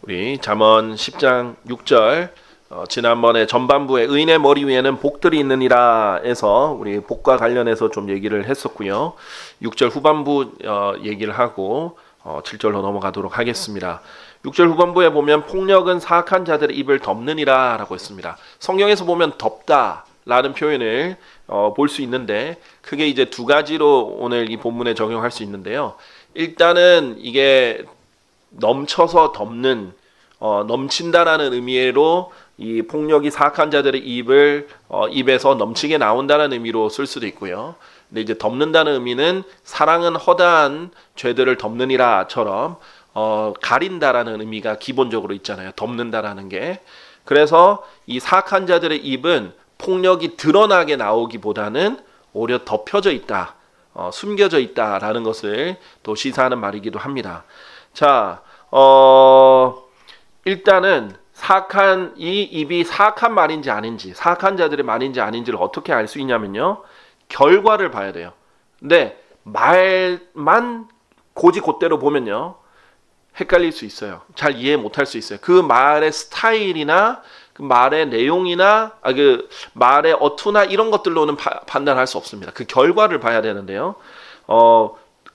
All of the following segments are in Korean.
우리 잠언 10장 6절 지난번에 전반부에 의인의 머리 위에는 복들이 있느니라 해서 우리 복과 관련해서 좀 얘기를 했었고요. 6절 후반부 얘기를 하고 7절로 넘어가도록 하겠습니다. 6절 후반부에 보면 폭력은 사악한 자들의 입을 덮느니라 라고 했습니다. 성경에서 보면 덮다 라는 표현을 볼 수 있는데 크게 이제 두 가지로 오늘 이 본문에 적용할 수 있는데요. 일단은 이게 넘쳐서 덮는 넘친다라는 의미로 이 폭력이 사악한 자들의 입에서 넘치게 나온다는 의미로 쓸 수도 있고요. 근데 이제 덮는다는 의미는 사랑은 허다한 죄들을 덮느니라처럼 가린다라는 의미가 기본적으로 있잖아요. 덮는다라는 게. 그래서 이 사악한 자들의 입은 폭력이 드러나게 나오기보다는 오히려 덮여져 있다, 숨겨져 있다라는 것을 또 시사하는 말이기도 합니다. 자, 일단은 사악한 이 입이 사악한 말인지 아닌지, 사악한 자들의 말인지 아닌지를 어떻게 알 수 있냐면요, 결과를 봐야 돼요. 근데 말만 곧대로 보면요, 헷갈릴 수 있어요. 잘 이해 못할 수 있어요. 그 말의 스타일이나 그 말의 내용이나 그 말의 어투나 이런 것들로는 판단할 수 없습니다. 그 결과를 봐야 되는데요.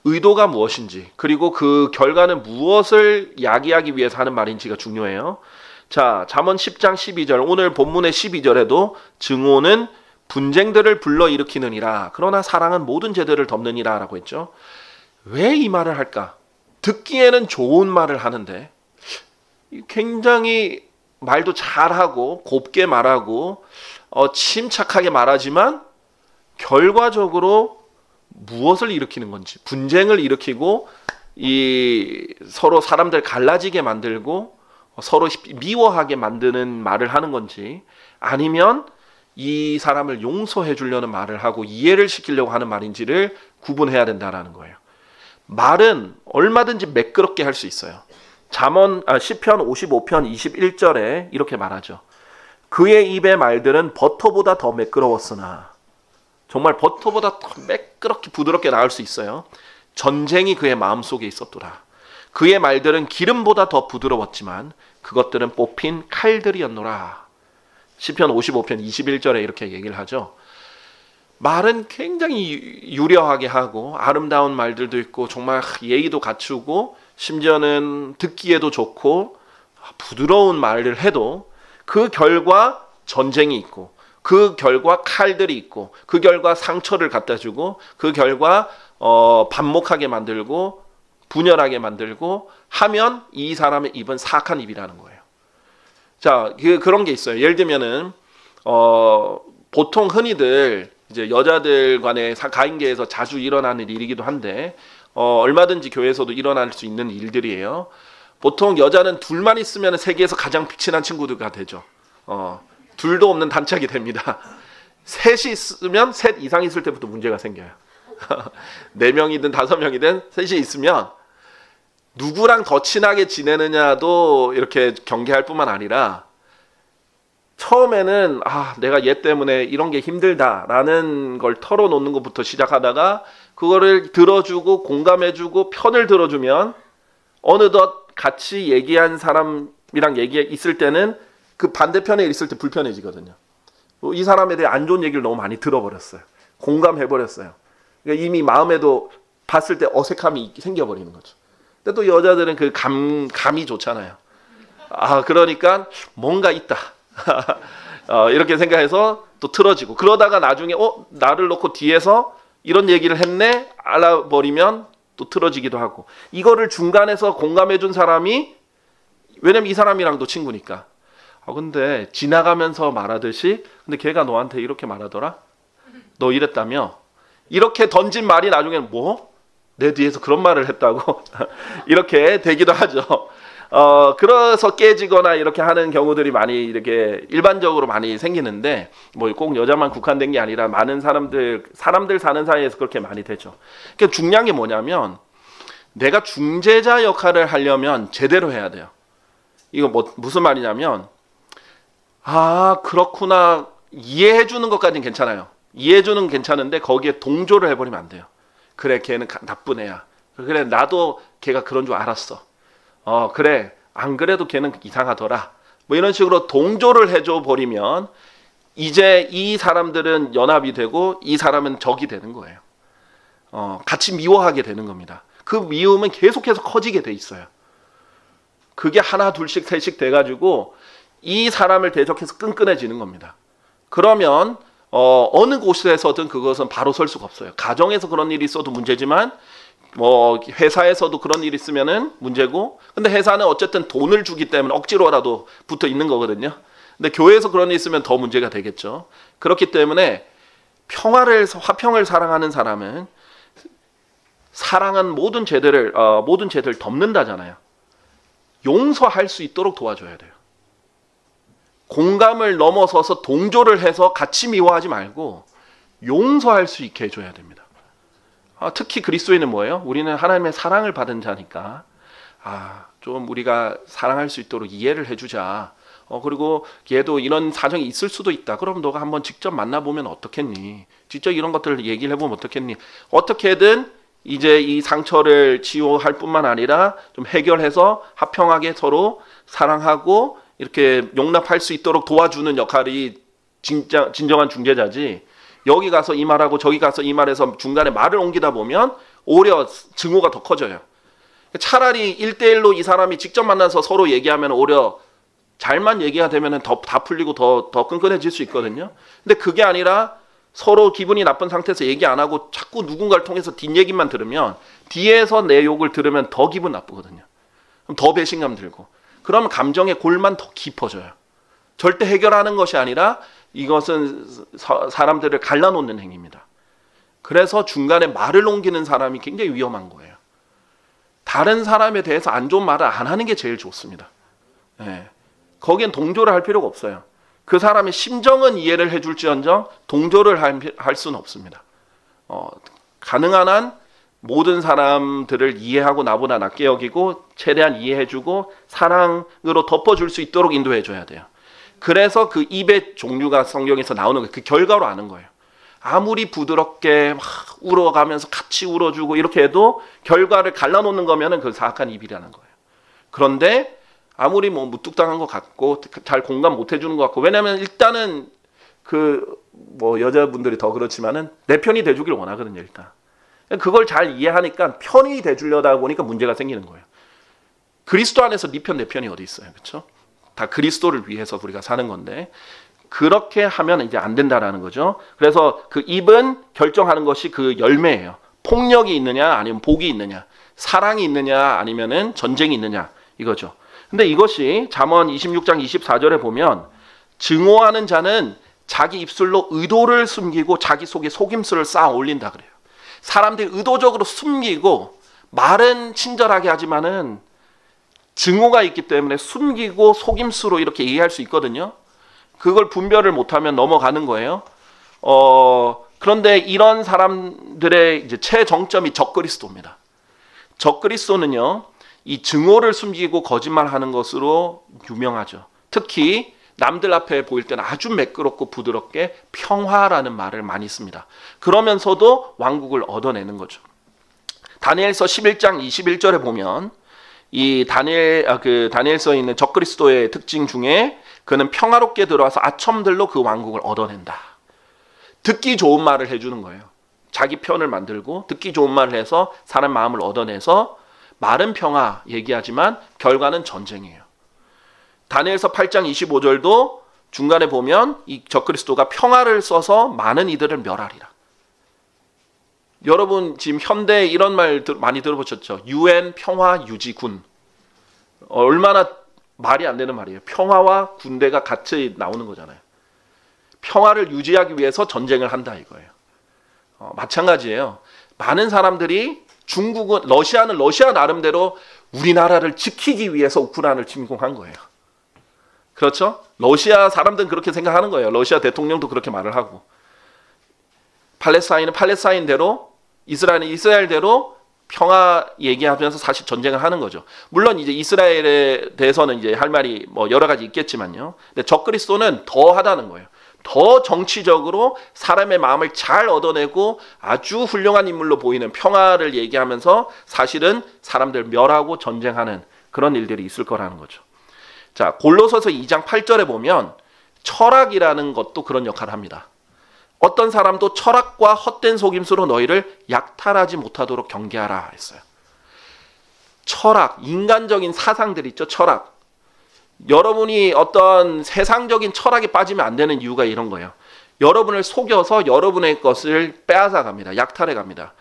의도가 무엇인지, 그리고 그 결과는 무엇을 야기하기 위해서 하는 말인지가 중요해요. 자, 잠언 10장 12절, 오늘 본문의 12절에도 증오는 분쟁들을 불러일으키느니라, 그러나 사랑은 모든 죄들을 덮느니라 라고 했죠. 왜 이 말을 할까? 듣기에는 좋은 말을 하는데 굉장히 말도 잘하고 곱게 말하고 침착하게 말하지만 결과적으로 무엇을 일으키는 건지, 분쟁을 일으키고 서로 사람들 갈라지게 만들고 서로 미워하게 만드는 말을 하는 건지, 아니면 이 사람을 용서해 주려는 말을 하고 이해를 시키려고 하는 말인지를 구분해야 된다라는 거예요. 말은 얼마든지 매끄럽게 할 수 있어요. 시편 55편 21절에 이렇게 말하죠. 그의 입의 말들은 버터보다 더 매끄러웠으나, 정말 버터보다 더 매끄럽게 부드럽게 나올 수 있어요. 전쟁이 그의 마음속에 있었더라. 그의 말들은 기름보다 더 부드러웠지만 그것들은 뽑힌 칼들이었노라. 시편 55편 21절에 이렇게 얘기를 하죠. 말은 굉장히 유려하게 하고 아름다운 말들도 있고 정말 예의도 갖추고 심지어는 듣기에도 좋고 부드러운 말을 해도 그 결과 전쟁이 있고, 그 결과 칼들이 있고, 그 결과 상처를 갖다 주고, 그 결과 반목하게 만들고 분열하게 만들고 하면 이 사람의 입은 사악한 입이라는 거예요. 자, 그런 게 있어요. 예를 들면은 보통 흔히들 이제 여자들 간의 가인계에서 자주 일어나는 일이기도 한데 얼마든지 교회에서도 일어날 수 있는 일들이에요. 보통 여자는 둘만 있으면 세계에서 가장 친한 친구들가 되죠. 둘도 없는 단짝이 됩니다. 셋이 있으면, 셋 이상 있을 때부터 문제가 생겨요. 4명이든 5명이든 셋이 있으면 누구랑 더 친하게 지내느냐도 이렇게 경계할 뿐만 아니라, 처음에는 내가 얘 때문에 이런 게 힘들다라는 걸 털어놓는 것부터 시작하다가 그거를 들어주고 공감해주고 편을 들어주면 어느덧 같이 얘기한 사람이랑 있을 때는 그 반대편에 있을 때 불편해지거든요. 이 사람에 대해 안 좋은 얘기를 너무 많이 들어버렸어요. 공감해버렸어요. 그러니까 이미 마음에도 봤을 때 어색함이 생겨버리는 거죠. 근데 또 여자들은 그 감이 좋잖아요. 그러니까 뭔가 있다. 이렇게 생각해서 또 틀어지고, 그러다가 나중에 나를 놓고 뒤에서 이런 얘기를 했네 알아버리면 또 틀어지기도 하고, 이거를 중간에서 공감해준 사람이, 왜냐면 이 사람이랑도 친구니까, 근데 지나가면서 말하듯이, 근데 걔가 너한테 이렇게 말하더라? 너 이랬다며? 이렇게 던진 말이 나중에는 내 뒤에서 그런 말을 했다고? 이렇게 되기도 하죠. 그래서 깨지거나 이렇게 하는 경우들이 많이 이렇게 일반적으로 많이 생기는데, 꼭 여자만 국한된 게 아니라 많은 사람들 사는 사이에서 그렇게 많이 되죠. 그러니까 중요한 게 뭐냐면, 내가 중재자 역할을 하려면 제대로 해야 돼요. 이거 무슨 말이냐면, 그렇구나, 이해해 주는 것까지는 괜찮아요. 이해해 주는 괜찮은데 거기에 동조를 해버리면 안 돼요. 그래, 걔는 나쁜 애야. 그래, 나도 걔가 그런 줄 알았어. 그래, 안 그래도 걔는 이상하더라. 뭐 이런 식으로 동조를 해줘 버리면 이제 이 사람들은 연합이 되고 이 사람은 적이 되는 거예요. 같이 미워하게 되는 겁니다. 그 미움은 계속해서 커지게 돼 있어요. 그게 하나 둘씩 셋씩 돼가지고 이 사람을 대적해서 끈끈해지는 겁니다. 그러면 어느 곳에서든 그것은 바로 설 수가 없어요. 가정에서 그런 일이 있어도 문제지만 뭐 회사에서도 그런 일이 있으면은 문제고, 근데 회사는 어쨌든 돈을 주기 때문에 억지로라도 붙어 있는 거거든요. 근데 교회에서 그런 일이 있으면 더 문제가 되겠죠. 그렇기 때문에 화평을 사랑하는 사람은 사랑은 모든 죄들을 덮는다잖아요. 용서할 수 있도록 도와줘야 돼요. 공감을 넘어서서 동조를 해서 같이 미워하지 말고 용서할 수 있게 해줘야 됩니다. 특히 그리스도인은 뭐예요? 우리는 하나님의 사랑을 받은 자니까 좀 우리가 사랑할 수 있도록 이해를 해주자. 그리고 얘도 이런 사정이 있을 수도 있다. 그럼 너가 한번 직접 만나보면 어떻겠니? 직접 이런 것들을 얘기를 해보면 어떻겠니? 어떻게든 이제 이 상처를 치유할 뿐만 아니라 좀 해결해서 화평하게 서로 사랑하고 이렇게 용납할 수 있도록 도와주는 역할이 진정한 중재자지, 여기 가서 이 말하고 저기 가서 이 말해서 중간에 말을 옮기다 보면 오히려 증오가 더 커져요. 차라리 1대1로 이 사람이 직접 만나서 서로 얘기하면 오히려 잘만 얘기가 되면 다 풀리고 더 끈끈해질 수 있거든요. 근데 그게 아니라 서로 기분이 나쁜 상태에서 얘기 안 하고 자꾸 누군가를 통해서 뒷얘기만 들으면, 뒤에서 내 욕을 들으면 더 기분 나쁘거든요. 그럼 더 배신감 들고, 그러면 감정의 골만 더 깊어져요. 절대 해결하는 것이 아니라 이것은 사람들을 갈라놓는 행위입니다. 그래서 중간에 말을 옮기는 사람이 굉장히 위험한 거예요. 다른 사람에 대해서 안 좋은 말을 안 하는 게 제일 좋습니다. 거기엔 동조를 할 필요가 없어요. 그 사람의 심정은 이해를 해줄지언정 동조를 할 수는 없습니다. 가능한 한 모든 사람들을 이해하고 나보다 낮게 여기고 최대한 이해해주고 사랑으로 덮어줄 수 있도록 인도해줘야 돼요. 그래서 그 입의 종류가 성경에서 나오는 거예요. 그 결과로 아는 거예요. 아무리 부드럽게 막 울어가면서 같이 울어주고 이렇게 해도 결과를 갈라놓는 거면은 그 사악한 입이라는 거예요. 그런데 아무리 뭐 무뚝뚝한 것 같고 잘 공감 못 해주는 것 같고, 왜냐면 일단은 뭐 여자분들이 더 그렇지만은 내 편이 돼주길 원하거든요. 일단 그걸 잘 이해하니까 편이 돼주려다 보니까 문제가 생기는 거예요. 그리스도 안에서 네 편 내 편이 어디 있어요, 그렇죠? 다 그리스도를 위해서 우리가 사는 건데 그렇게 하면 이제 안 된다라는 거죠. 그래서 그 입은 결정하는 것이 그 열매예요. 폭력이 있느냐 아니면 복이 있느냐, 사랑이 있느냐 아니면은 전쟁이 있느냐 이거죠. 근데 이것이 잠언 26장 24절에 보면 증오하는 자는 자기 입술로 의도를 숨기고 자기 속에 속임수를 쌓아 올린다 그래요. 사람들이 의도적으로 숨기고 말은 친절하게 하지만은 증오가 있기 때문에 숨기고 속임수로 이렇게 얘기할 수 있거든요. 그걸 분별을 못하면 넘어가는 거예요. 그런데 이런 사람들의 이제 최정점이 적그리스도입니다. 적그리스도는요, 이 증오를 숨기고 거짓말하는 것으로 유명하죠. 특히 남들 앞에 보일 때는 아주 매끄럽고 부드럽게 평화라는 말을 많이 씁니다. 그러면서도 왕국을 얻어내는 거죠. 다니엘서 11장 21절에 보면 이 다니엘서에 있는 적그리스도의 특징 중에 그는 평화롭게 들어와서 아첨들로 그 왕국을 얻어낸다. 듣기 좋은 말을 해주는 거예요. 자기 편을 만들고 듣기 좋은 말을 해서 사람 마음을 얻어내서 말은 평화 얘기하지만 결과는 전쟁이에요. 다니엘서 8장 25절도 중간에 보면 이 적그리스도가 평화를 써서 많은 이들을 멸하리라. 여러분 지금 현대에 이런 말 많이 들어보셨죠? UN 평화유지군. 얼마나 말이 안 되는 말이에요. 평화와 군대가 같이 나오는 거잖아요. 평화를 유지하기 위해서 전쟁을 한다 이거예요. 마찬가지예요. 많은 사람들이 러시아는 러시아 나름대로 우리나라를 지키기 위해서 우크라이나를 침공한 거예요. 그렇죠? 러시아 사람들은 그렇게 생각하는 거예요. 러시아 대통령도 그렇게 말을 하고, 팔레스타인은 팔레스타인대로, 이스라엘은 이스라엘대로 평화 얘기하면서 사실 전쟁을 하는 거죠. 물론 이제 이스라엘에 대해서는 이제 할 말이 뭐 여러 가지 있겠지만요. 근데 적그리스도는 더 하다는 거예요. 더 정치적으로 사람의 마음을 잘 얻어내고 아주 훌륭한 인물로 보이는 평화를 얘기하면서 사실은 사람들 멸하고 전쟁하는 그런 일들이 있을 거라는 거죠. 자, 골로새서 2장 8절에 보면 철학이라는 것도 그런 역할을 합니다. 어떤 사람도 철학과 헛된 속임수로 너희를 약탈하지 못하도록 경계하라 했어요. 철학, 인간적인 사상들 있죠, 철학. 여러분이 어떤 세상적인 철학에 빠지면 안 되는 이유가 이런 거예요. 여러분을 속여서 여러분의 것을 빼앗아 갑니다. 약탈해 갑니다.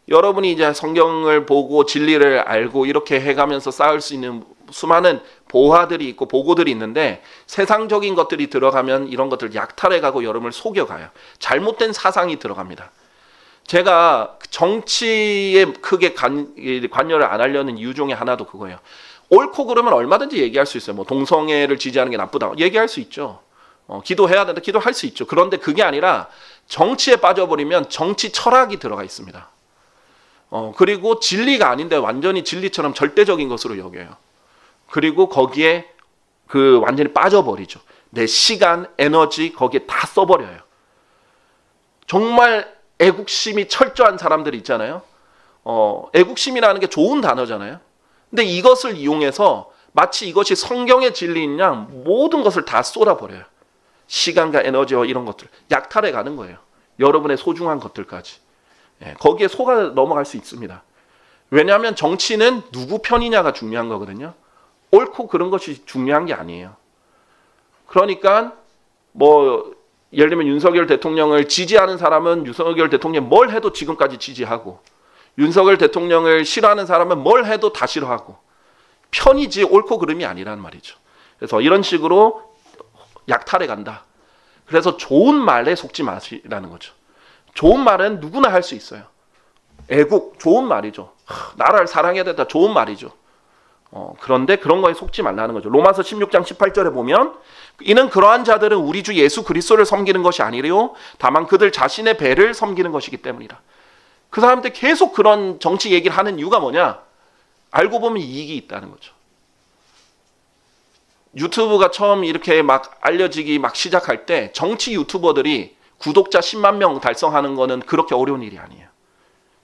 여러분이 이제 성경을 보고 진리를 알고 이렇게 해가면서 쌓을 수 있는 수많은 보화들이 있고 보고들이 있는데 세상적인 것들이 들어가면 이런 것들 약탈해가고 여러분을 속여가요. 잘못된 사상이 들어갑니다. 제가 정치에 크게 관여를 안 하려는 이유 중에 하나도 그거예요. 옳고 그러면 얼마든지 얘기할 수 있어요. 뭐 동성애를 지지하는 게 나쁘다 얘기할 수 있죠. 기도해야 된다 기도할 수 있죠. 그런데 그게 아니라 정치에 빠져버리면 정치 철학이 들어가 있습니다. 그리고 진리가 아닌데 완전히 진리처럼 절대적인 것으로 여겨요. 그리고 거기에 완전히 빠져버리죠. 내 시간, 에너지 거기에 다 써버려요. 정말 애국심이 철저한 사람들이 있잖아요. 애국심이라는 게 좋은 단어잖아요. 근데 이것을 이용해서 마치 이것이 성경의 진리인 양 모든 것을 다 쏟아버려요. 시간과 에너지와 이런 것들 약탈해 가는 거예요. 여러분의 소중한 것들까지. 거기에 속아 넘어갈 수 있습니다. 왜냐하면 정치는 누구 편이냐가 중요한 거거든요. 옳고 그런 것이 중요한 게 아니에요. 그러니까 뭐 예를 들면 윤석열 대통령을 지지하는 사람은 윤석열 대통령 뭘 해도 지금까지 지지하고 윤석열 대통령을 싫어하는 사람은 뭘 해도 다 싫어하고 편이지 옳고 그름이 아니란 말이죠. 그래서 이런 식으로 약탈해 간다. 그래서 좋은 말에 속지 마시라는 거죠. 좋은 말은 누구나 할 수 있어요. 애국 좋은 말이죠. 나라를 사랑해야 된다 좋은 말이죠. 그런데 그런 거에 속지 말라는 거죠. 로마서 16장 18절에 보면 이는 그러한 자들은 우리 주 예수 그리스도를 섬기는 것이 아니래요. 다만 그들 자신의 배를 섬기는 것이기 때문이다. 그 사람들 계속 그런 정치 얘기를 하는 이유가 뭐냐? 알고 보면 이익이 있다는 거죠. 유튜브가 처음 이렇게 막 알려지기 막 시작할 때 정치 유튜버들이 구독자 10만 명 달성하는 거는 그렇게 어려운 일이 아니에요.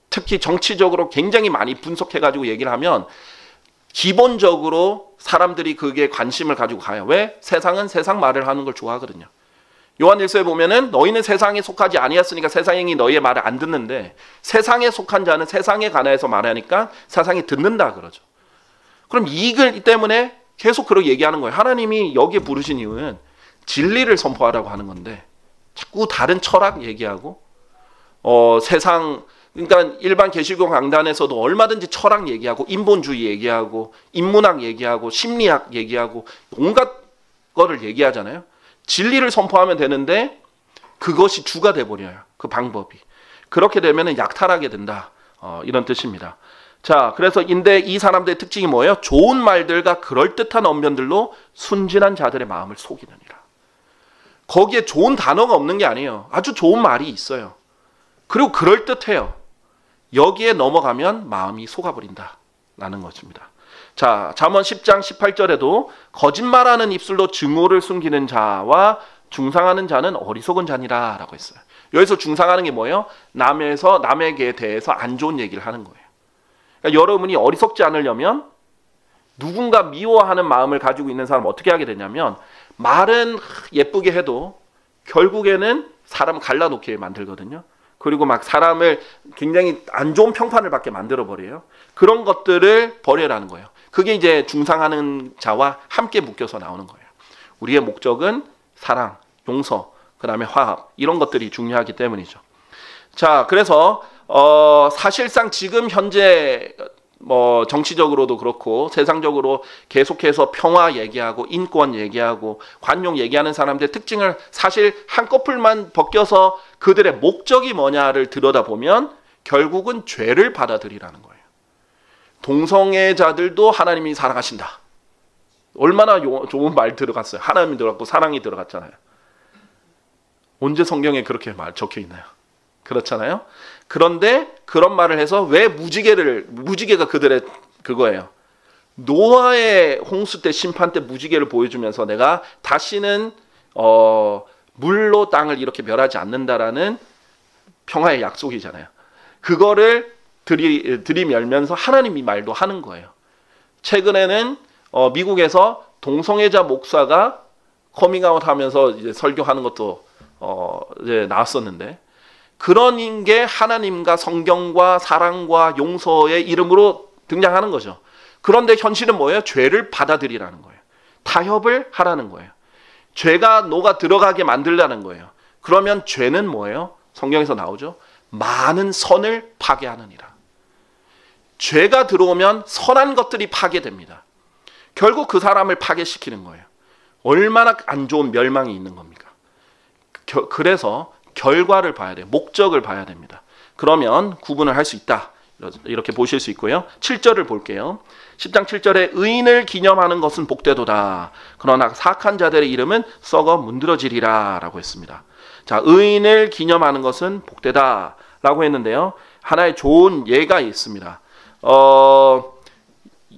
특히 정치적으로 굉장히 많이 분석해가지고 얘기를 하면 기본적으로 사람들이 그게 관심을 가지고 가요. 왜? 세상은 세상 말을 하는 걸 좋아하거든요. 요한일서에 보면은 너희는 세상에 속하지 아니었으니까 세상이 너희의 말을 안 듣는데 세상에 속한 자는 세상에 관해서 말하니까 세상이 듣는다 그러죠. 그럼 이익을 때문에 계속 그렇게 얘기하는 거예요. 하나님이 여기에 부르신 이유는 진리를 선포하라고 하는 건데 자꾸 다른 철학 얘기하고 세상 그러니까 일반 개신교 강단에서도 얼마든지 철학 얘기하고 인본주의 얘기하고 인문학 얘기하고 심리학 얘기하고 온갖 거를 얘기하잖아요. 진리를 선포하면 되는데 그것이 주가 돼버려요. 그 방법이. 그렇게 되면 약탈하게 된다. 이런 뜻입니다. 자, 그래서 이 사람들의 특징이 뭐예요? 좋은 말들과 그럴듯한 언변들로 순진한 자들의 마음을 속이느니라. 거기에 좋은 단어가 없는 게 아니에요. 아주 좋은 말이 있어요. 그리고 그럴듯해요. 여기에 넘어가면 마음이 속아버린다라는 것입니다. 자, 잠언 10장 18절에도 거짓말하는 입술로 증오를 숨기는 자와 중상하는 자는 어리석은 자니라 라고 했어요. 여기서 중상하는 게 뭐예요? 남에게 대해서 안 좋은 얘기를 하는 거예요. 그러니까 여러분이 어리석지 않으려면 누군가 미워하는 마음을 가지고 있는 사람은 어떻게 하게 되냐면 말은 예쁘게 해도 결국에는 사람 갈라놓게 만들거든요. 그리고 막 사람을 굉장히 안 좋은 평판을 받게 만들어버려요. 그런 것들을 버려라는 거예요. 그게 이제 중상하는 자와 함께 묶여서 나오는 거예요. 우리의 목적은 사랑, 용서, 그 다음에 화합 이런 것들이 중요하기 때문이죠. 자, 그래서 사실상 지금 현재 뭐 정치적으로도 그렇고 세상적으로 계속해서 평화 얘기하고 인권 얘기하고 관용 얘기하는 사람들의 특징을 사실 한꺼풀만 벗겨서 그들의 목적이 뭐냐를 들여다보면 결국은 죄를 받아들이라는 거예요. 동성애자들도 하나님이 사랑하신다. 얼마나 좋은 말 들어갔어요. 하나님이 들어갔고 사랑이 들어갔잖아요. 언제 성경에 그렇게 적혀 있나요? 그렇잖아요. 그런데 그런 말을 해서 왜 무지개가 그들의 그거예요. 노아의 홍수 때 심판 때 무지개를 보여주면서 내가 다시는 물로 땅을 이렇게 멸하지 않는다라는 평화의 약속이잖아요. 그거를 들이밀면서 하나님이 말도 하는 거예요. 최근에는 미국에서 동성애자 목사가 커밍아웃 하면서 이제 설교하는 것도 이제 나왔었는데, 그런 게 하나님과 성경과 사랑과 용서의 이름으로 등장하는 거죠. 그런데 현실은 뭐예요? 죄를 받아들이라는 거예요. 타협을 하라는 거예요. 죄가 녹아 들어가게 만들라는 거예요. 그러면 죄는 뭐예요? 성경에서 나오죠. 많은 선을 파괴하느니라. 죄가 들어오면 선한 것들이 파괴됩니다. 결국 그 사람을 파괴시키는 거예요. 얼마나 안 좋은 멸망이 있는 겁니까? 그래서 결과를 봐야 돼요. 목적을 봐야 됩니다. 그러면 구분을 할 수 있다. 이렇게 보실 수 있고요. 7절을 볼게요. 10장 7절에 의인을 기념하는 것은 복되도다. 그러나 사악한 자들의 이름은 썩어 문드러지리라 라고 했습니다. 자, 의인을 기념하는 것은 복되다 라고 했는데요. 하나의 좋은 예가 있습니다.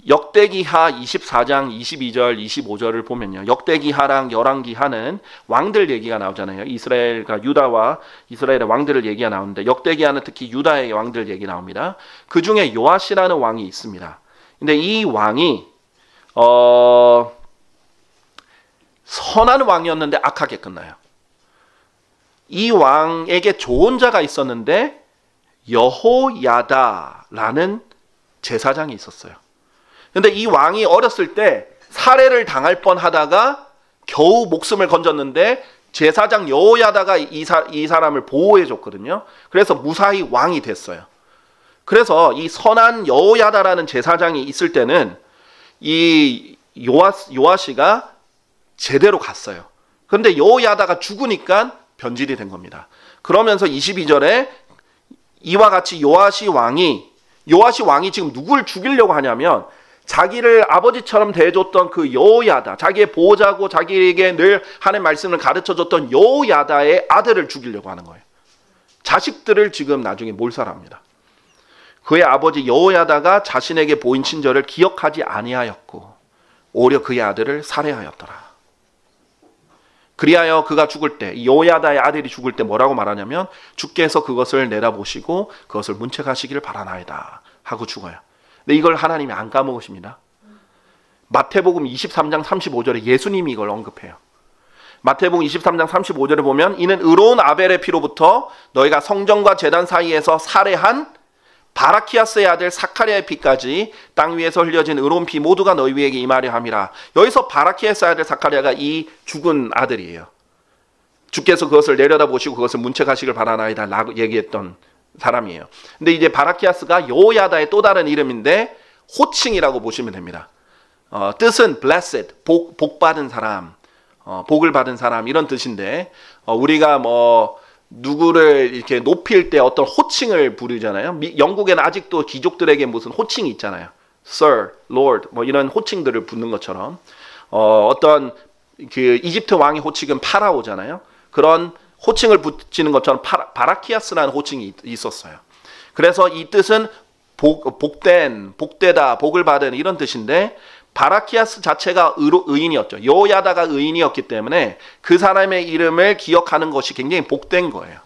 역대기하 24장 22절 25절을 보면요. 역대기하랑 열왕기하는 왕들 얘기가 나오잖아요. 이스라엘과 유다와 이스라엘의 왕들을 얘기가 나오는데, 역대기하는 특히 유다의 왕들 얘기 나옵니다. 그 중에 요아시라는 왕이 있습니다. 근데 이 왕이 선한 왕이었는데 악하게 끝나요. 이 왕에게 좋은 자가 있었는데 여호야다라는 제사장이 있었어요. 근데 이 왕이 어렸을 때 살해를 당할 뻔하다가 겨우 목숨을 건졌는데 제사장 여호야다가 이 사람을 보호해 줬거든요. 그래서 무사히 왕이 됐어요. 그래서 이 선한 여호야다라는 제사장이 있을 때는 이 요아시가 제대로 갔어요. 그런데 여호야다가 죽으니까 변질이 된 겁니다. 그러면서 22절에 이와 같이 요아시 왕이 지금 누굴 죽이려고 하냐면, 자기를 아버지처럼 대해줬던 그 여호야다, 자기의 보호자고 자기에게 늘 하나님의 말씀을 가르쳐줬던 여호야다의 아들을 죽이려고 하는 거예요. 자식들을 지금 나중에 몰살합니다. 그의 아버지 여호야다가 자신에게 보인 친절을 기억하지 아니하였고 오히려 그의 아들을 살해하였더라. 그리하여 그가 죽을 때, 여호야다의 아들이 죽을 때 뭐라고 말하냐면, 주께서 그것을 내다보시고 그것을 문책하시기를 바라나이다 하고 죽어요. 근데 이걸 하나님이 안 까먹으십니다. 마태복음 23장 35절에 예수님이 이걸 언급해요. 마태복음 23장 35절에 보면, 이는 의로운 아벨의 피로부터 너희가 성전과 제단 사이에서 살해한 바라키아스의 아들 사카리아의 피까지 땅 위에서 흘려진 의로운 피 모두가 너희 위에게 임하려 함이라. 여기서 바라키아스의 아들 사카리아가 이 죽은 아들이에요. 주께서 그것을 내려다보시고 그것을 문책하시길 바라나이다 라고 얘기했던 사람이에요. 근데 이제 바라키아스가 여호야다의 또 다른 이름인데 호칭이라고 보시면 됩니다. 뜻은 blessed, 복 받은 사람, 복을 받은 사람, 이런 뜻인데, 우리가 뭐 누구를 이렇게 높일 때 어떤 호칭을 부르잖아요. 영국에는 아직도 귀족들에게 무슨 호칭이 있잖아요. Sir, Lord, 뭐 이런 호칭들을 붙는 것처럼, 어떤 그 이집트 왕의 호칭은 파라오잖아요. 그런 호칭을 붙이는 것처럼 바라키아스라는 호칭이 있었어요. 그래서 이 뜻은 복되다, 복을 받은 이런 뜻인데, 바라키아스 자체가 의인이었죠. 여호야다가 의인이었기 때문에 그 사람의 이름을 기억하는 것이 굉장히 복된 거예요.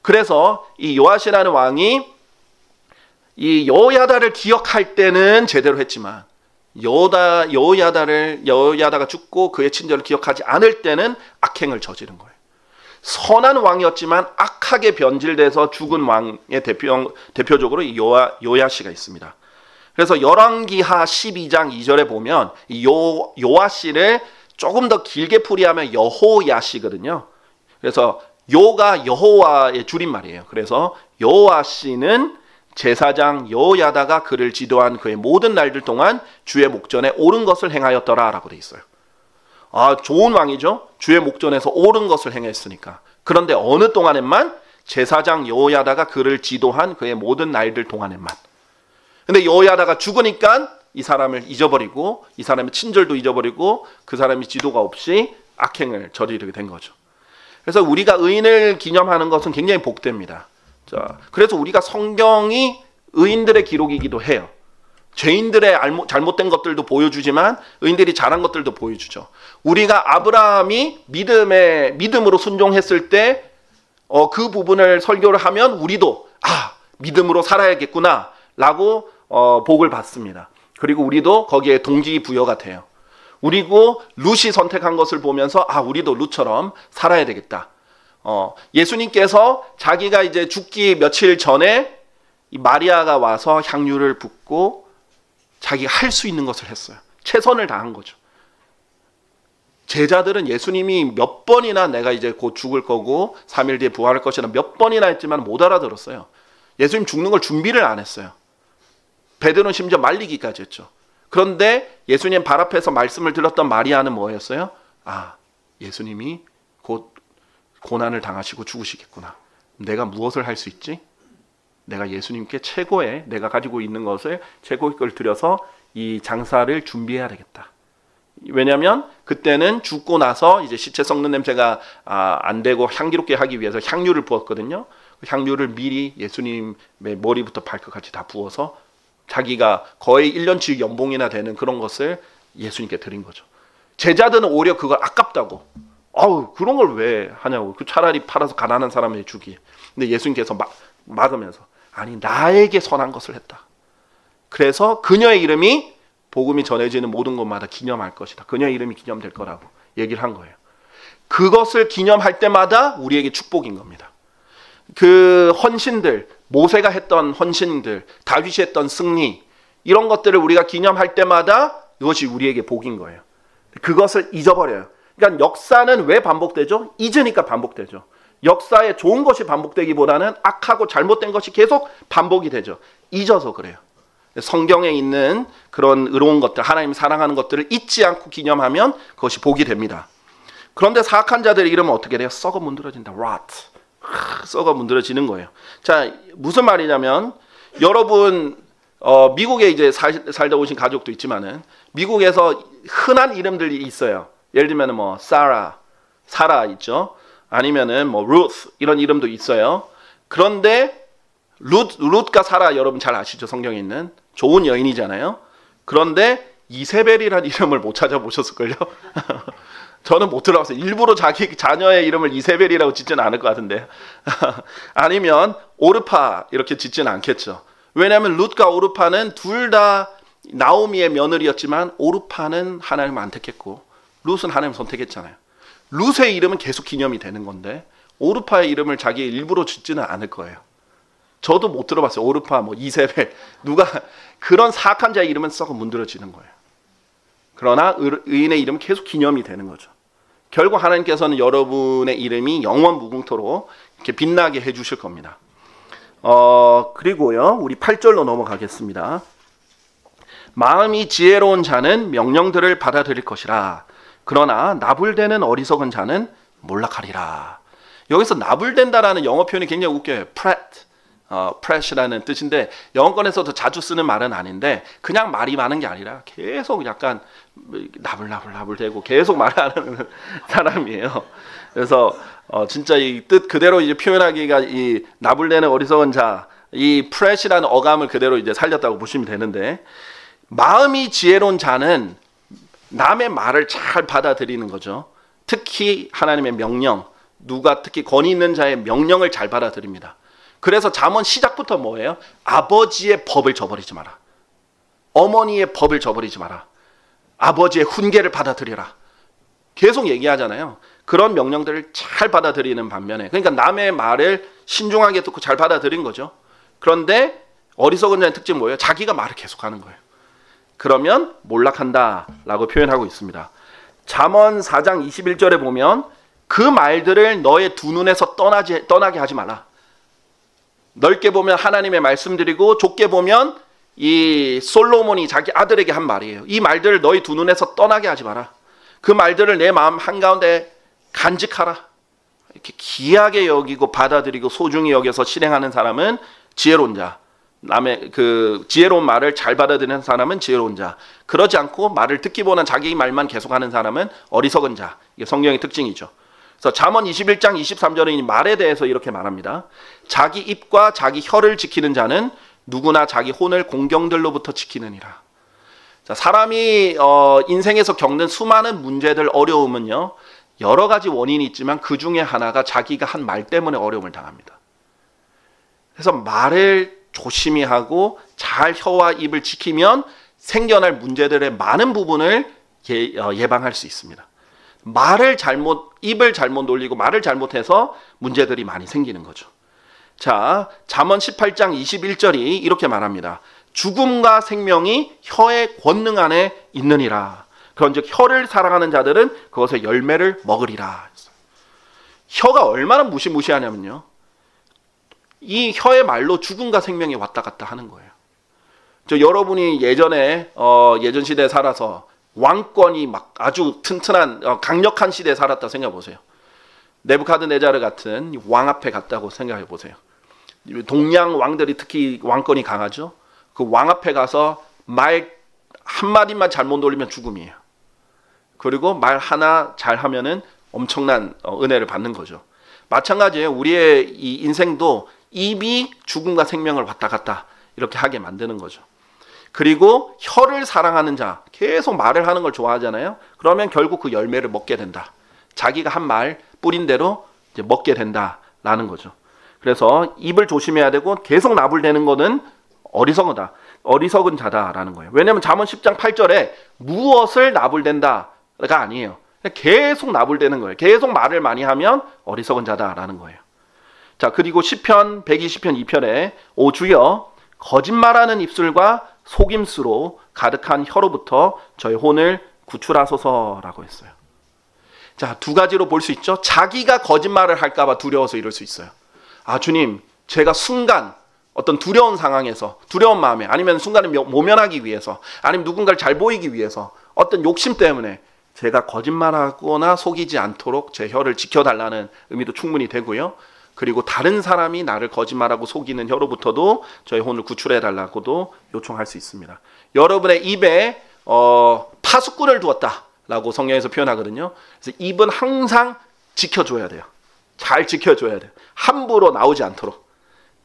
그래서 이 요아시라는 왕이 이 여호야다를 기억할 때는 제대로 했지만, 여호야다가 죽고 그의 친절을 기억하지 않을 때는 악행을 저지른 거예요. 선한 왕이었지만 악하게 변질돼서 죽은 왕의 대표적으로 요야시가 있습니다. 그래서 열왕기하 12장 2절에 보면 이 요아시를 조금 더 길게 풀이하면 여호야시거든요. 그래서 요가 여호와의 줄임말이에요. 그래서 요아시는 제사장 여호야다가 그를 지도한 그의 모든 날들 동안 주의 목전에 옳은 것을 행하였더라 라고 돼 있어요. 좋은 왕이죠. 주의 목전에서 옳은 것을 행했으니까. 그런데 어느 동안에만? 제사장 여호야다가 그를 지도한 그의 모든 날들 동안에만. 근데 여호야다가 죽으니까 이 사람을 잊어버리고, 이 사람의 친절도 잊어버리고, 그 사람이 지도가 없이 악행을 저지르게 된 거죠. 그래서 우리가 의인을 기념하는 것은 굉장히 복됩니다. 자, 그래서 우리가 성경이 의인들의 기록이기도 해요. 죄인들의 잘못된 것들도 보여주지만 의인들이 잘한 것들도 보여주죠. 우리가 아브라함이 믿음으로 순종했을 때 그 부분을 설교를 하면 우리도 믿음으로 살아야겠구나 라고 복을 받습니다. 그리고 우리도 거기에 동기부여가 돼요. 우리고 룻이 선택한 것을 보면서 우리도 룻처럼 살아야 되겠다. 예수님께서 자기가 이제 죽기 며칠 전에 이 마리아가 와서 향유를 붓고 자기가 할 수 있는 것을 했어요. 최선을 다한 거죠. 제자들은 예수님이 몇 번이나 내가 이제 곧 죽을 거고 3일 뒤에 부활할 것이라 몇 번이나 했지만 못 알아들었어요. 예수님 죽는 걸 준비를 안 했어요. 베드로는 심지어 말리기까지 했죠. 그런데 예수님 발 앞에서 말씀을 들었던 마리아는 뭐였어요? 예수님이 곧 고난을 당하시고 죽으시겠구나. 내가 무엇을 할 수 있지? 내가 예수님께 최고의, 내가 가지고 있는 것을 최고의 걸 드려서 이 장사를 준비해야 되겠다. 왜냐하면 그때는 죽고 나서 이제 시체 썩는 냄새가 안 되고 향기롭게 하기 위해서 향유를 부었거든요. 그 향유를 미리 예수님의 머리부터 발끝까지 다 부어서 자기가 거의 1년치 연봉이나 되는 그런 것을 예수님께 드린 거죠. 제자들은 오히려 그걸 아깝다고, 그런 걸 왜 하냐고, 그 차라리 팔아서 가난한 사람에게 주기. 근데 예수님께서 막으면서 아니, 나에게 선한 것을 했다. 그래서 그녀의 이름이 복음이 전해지는 모든 곳마다 기념할 것이다. 그녀의 이름이 기념될 거라고 얘기를 한 거예요. 그것을 기념할 때마다 우리에게 축복인 겁니다. 그 헌신들, 모세가 했던 헌신들, 다윗이 했던 승리, 이런 것들을 우리가 기념할 때마다 이것이 우리에게 복인 거예요. 그것을 잊어버려요. 그러니까 역사는 왜 반복되죠? 잊으니까 반복되죠. 역사에 좋은 것이 반복되기보다는 악하고 잘못된 것이 계속 반복이 되죠. 잊어서 그래요. 성경에 있는 그런 의로운 것들, 하나님 사랑하는 것들을 잊지 않고 기념하면 그것이 복이 됩니다. 그런데 사악한 자들의 이름은 어떻게 돼요? 썩어 문드러진다. rot. 썩어 문드러지는 거예요. 자, 무슨 말이냐면, 여러분 미국에 이제 살다 오신 가족도 있지만은 미국에서 흔한 이름들이 있어요. 예를 들면 뭐 사라 있죠. 아니면은 뭐 루스 이런 이름도 있어요. 그런데 룻과 사라 여러분 잘 아시죠? 성경에 있는 좋은 여인이잖아요. 그런데 이세벨이라는 이름을 못 찾아보셨을걸요? 저는 못 들어봤어요. 일부러 자기 자녀의 이름을 이세벨이라고 짓지는 않을 것 같은데. 아니면 오르파 이렇게 짓지는 않겠죠. 왜냐하면 룻과 오르파는 둘 다 나오미의 며느리였지만 오르파는 하나님 안 택했고 룻은 하나님 선택했잖아요. 룻의 이름은 계속 기념이 되는 건데 오르파의 이름을 자기 일부러 짓지는 않을 거예요. 저도 못 들어봤어요. 오르파, 뭐 이세벨, 누가 그런 사악한 자의 이름은 썩어 문드러지는 거예요. 그러나 의인의 이름은 계속 기념이 되는 거죠. 결국 하나님께서는 여러분의 이름이 영원 무궁토록 이렇게 빛나게 해주실 겁니다. 그리고요, 우리 8절로 넘어가겠습니다. 마음이 지혜로운 자는 명령들을 받아들일 것이라. 그러나 나불대는 어리석은 자는 몰락하리라. 여기서 나불된다라는 영어 표현이 굉장히 웃겨요. prat이라는 뜻인데 영어권에서도 자주 쓰는 말은 아닌데 그냥 말이 많은 게 아니라 계속 약간 나불대고 계속 말하는 사람이에요. 그래서 진짜 이 뜻 그대로 이제 표현하기가 이 나불대는 어리석은 자, 이 prat이라는 어감을 그대로 이제 살렸다고 보시면 되는데, 마음이 지혜로운 자는 남의 말을 잘 받아들이는 거죠. 특히 하나님의 명령, 누가 특히 권위 있는 자의 명령을 잘 받아들입니다. 그래서 잠언 시작부터 뭐예요? 아버지의 법을 저버리지 마라. 어머니의 법을 저버리지 마라. 아버지의 훈계를 받아들여라. 계속 얘기하잖아요. 그런 명령들을 잘 받아들이는 반면에, 그러니까 남의 말을 신중하게 듣고 잘 받아들인 거죠. 그런데 어리석은 자의 특징은 뭐예요? 자기가 말을 계속하는 거예요. 그러면 몰락한다라고 표현하고 있습니다. 잠언 4장 21절에 보면 그 말들을 너의 두 눈에서 떠나게 하지 마라. 넓게 보면 하나님의 말씀드리고 좁게 보면 이 솔로몬이 자기 아들에게 한 말이에요. 이 말들을 너희 두 눈에서 떠나게 하지 마라. 그 말들을 내 마음 한가운데 간직하라. 이렇게 귀하게 여기고 받아들이고 소중히 여겨서 실행하는 사람은 지혜로운 자. 남의 그 지혜로운 말을 잘 받아들이는 사람은 지혜로운 자. 그러지 않고 말을 듣기보다는 자기 말만 계속하는 사람은 어리석은 자. 이게 성경의 특징이죠. 그래서 잠언 21장 23절에 말에 대해서 이렇게 말합니다. 자기 입과 자기 혀를 지키는 자는 누구나 자기 혼을 공경들로부터 지키느니라. 자, 사람이 인생에서 겪는 수많은 문제들, 어려움은요, 여러 가지 원인이 있지만 그 중에 하나가 자기가 한 말 때문에 어려움을 당합니다. 그래서 말을 조심히 하고 잘 혀와 입을 지키면 생겨날 문제들의 많은 부분을 예방할 수 있습니다. 입을 잘못 놀리고 말을 잘못해서 문제들이 많이 생기는 거죠. 자, 잠언 18장 21절이 이렇게 말합니다. 죽음과 생명이 혀의 권능 안에 있느니라. 그런즉 혀를 사랑하는 자들은 그것의 열매를 먹으리라. 혀가 얼마나 무시무시하냐면요, 이 혀의 말로 죽음과 생명이 왔다 갔다 하는 거예요. 여러분이 예전 시대에 살아서 왕권이 막 아주 튼튼한 강력한 시대에 살았다 생각해 보세요. 네부카드네자르 같은 왕 앞에 갔다고 생각해 보세요. 동양 왕들이 특히 왕권이 강하죠. 그 왕 앞에 가서 말 한마디만 잘못 돌리면 죽음이에요. 그리고 말 하나 잘하면은 엄청난 은혜를 받는 거죠. 마찬가지예요. 우리의 이 인생도 입이 죽음과 생명을 왔다 갔다 이렇게 하게 만드는 거죠. 그리고 혀를 사랑하는 자, 계속 말을 하는 걸 좋아하잖아요. 그러면 결국 그 열매를 먹게 된다. 자기가 한 말 뿌린 대로 이제 먹게 된다라는 거죠. 그래서 입을 조심해야 되고 계속 나불대는 거는 어리석은 자다라는 거예요. 왜냐하면 잠언 10장 8절에 무엇을 나불댄다가 아니에요. 계속 나불대는 거예요. 계속 말을 많이 하면 어리석은 자다라는 거예요. 자, 그리고 시편 120편 2편에 오 주여 거짓말하는 입술과 속임수로 가득한 혀로부터 저의 혼을 구출하소서라고 했어요. 자, 두 가지로 볼 수 있죠. 자기가 거짓말을 할까 봐 두려워서 이럴 수 있어요. 아, 주님, 제가 순간 어떤 두려운 상황에서, 두려운 마음에, 아니면 순간에 모면하기 위해서, 아니면 누군가를 잘 보이기 위해서 어떤 욕심 때문에 제가 거짓말하거나 속이지 않도록 제 혀를 지켜달라는 의미도 충분히 되고요. 그리고 다른 사람이 나를 거짓말하고 속이는 혀로부터도 저의 혼을 구출해달라고도 요청할 수 있습니다. 여러분의 입에 파수꾼을 두었다라고 성경에서 표현하거든요. 그래서 입은 항상 지켜줘야 돼요. 잘 지켜줘야 돼요. 함부로 나오지 않도록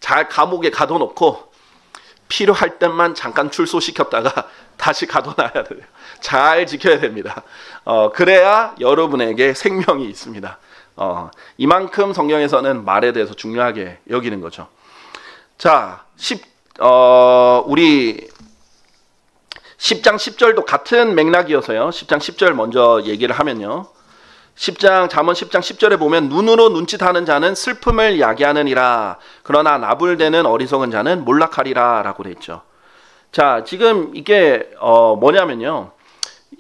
잘 감옥에 가둬놓고 필요할 때만 잠깐 출소시켰다가 다시 가둬놔야 돼요. 잘 지켜야 됩니다. 그래야 여러분에게 생명이 있습니다. 이만큼 성경에서는 말에 대해서 중요하게 여기는 거죠. 자, 우리 10장 10절도 같은 맥락이어서요. 10장 10절 먼저 얘기를 하면요. 잠언 10장 10절에 보면 눈으로 눈짓하는 자는 슬픔을 야기하느니라. 그러나 나불대는 어리석은 자는 몰락하리라 라고 돼 있죠. 자, 지금 이게 뭐냐면요.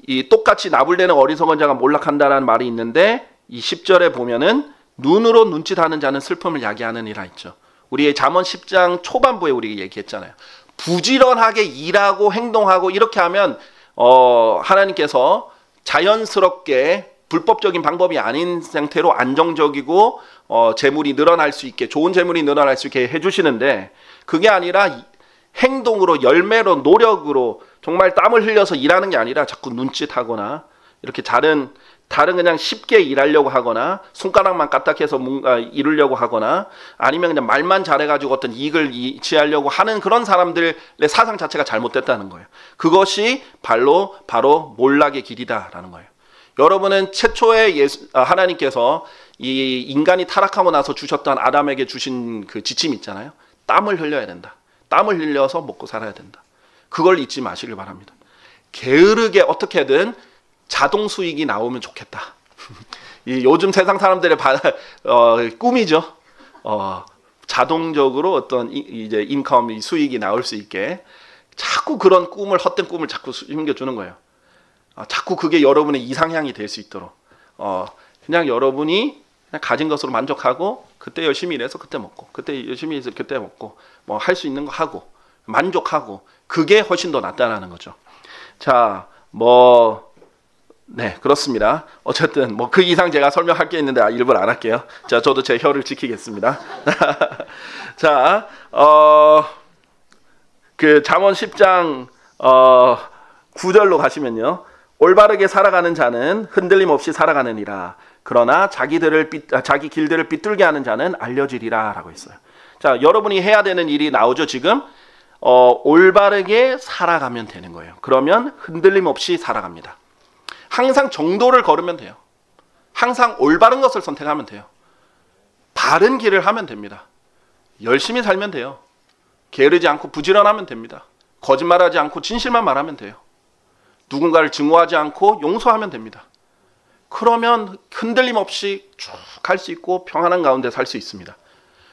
이 똑같이 나불대는 어리석은 자가 몰락한다라는 말이 있는데 이 10절에 보면은 눈으로 눈짓하는 자는 슬픔을 야기하느니라 있죠. 우리 잠언 10장 초반부에 우리 얘기했잖아요. 부지런하게 일하고 행동하고 이렇게 하면 하나님께서 자연스럽게 불법적인 방법이 아닌 상태로 안정적이고 재물이 늘어날 수 있게, 좋은 재물이 늘어날 수 있게 해주시는데, 그게 아니라 행동으로, 열매로, 노력으로 정말 땀을 흘려서 일하는 게 아니라 자꾸 눈짓하거나 이렇게 다른 그냥 쉽게 일하려고 하거나 손가락만 까딱해서 뭔가 이루려고 하거나 아니면 그냥 말만 잘해가지고 어떤 이익을 취하려고 하는 그런 사람들의 사상 자체가 잘못됐다는 거예요. 그것이 바로 몰락의 길이다라는 거예요. 여러분은 최초에 하나님께서 이 인간이 타락하고 나서 주셨던 아담에게 주신 그 지침 있잖아요. 땀을 흘려야 된다. 땀을 흘려서 먹고 살아야 된다. 그걸 잊지 마시길 바랍니다. 게으르게 어떻게든 자동 수익이 나오면 좋겠다. 이 요즘 세상 사람들의 꿈이죠. 자동적으로 어떤 이제 인컴, 수익이 나올 수 있게 자꾸 그런 헛된 꿈을 자꾸 심겨주는 거예요. 자꾸 그게 여러분의 이상향이 될 수 있도록 그냥 여러분이 그냥 가진 것으로 만족하고 그때 열심히 일해서 그때 먹고 그때 열심히 해서 그때 먹고 뭐 할 수 있는 거 하고 만족하고 그게 훨씬 더 낫다라는 거죠. 자, 네, 그렇습니다. 어쨌든 그 이상 제가 설명할 게 있는데 일부러 안 할게요. 자, 저도 제 혀를 지키겠습니다. 자, 그 잠언 10장 9절로 가시면요. 올바르게 살아가는 자는 흔들림 없이 살아가느니라. 그러나 자기 길들을 삐뚤게 하는 자는 알려지리라 라고 했어요. 자, 여러분이 해야 되는 일이 나오죠, 지금. 올바르게 살아가면 되는 거예요. 그러면 흔들림 없이 살아갑니다. 항상 정도를 걸으면 돼요. 항상 올바른 것을 선택하면 돼요. 바른 길을 하면 됩니다. 열심히 살면 돼요. 게으르지 않고 부지런하면 됩니다. 거짓말하지 않고 진실만 말하면 돼요. 누군가를 증오하지 않고 용서하면 됩니다. 그러면 흔들림 없이 쭉 갈 수 있고 평안한 가운데 살 수 있습니다.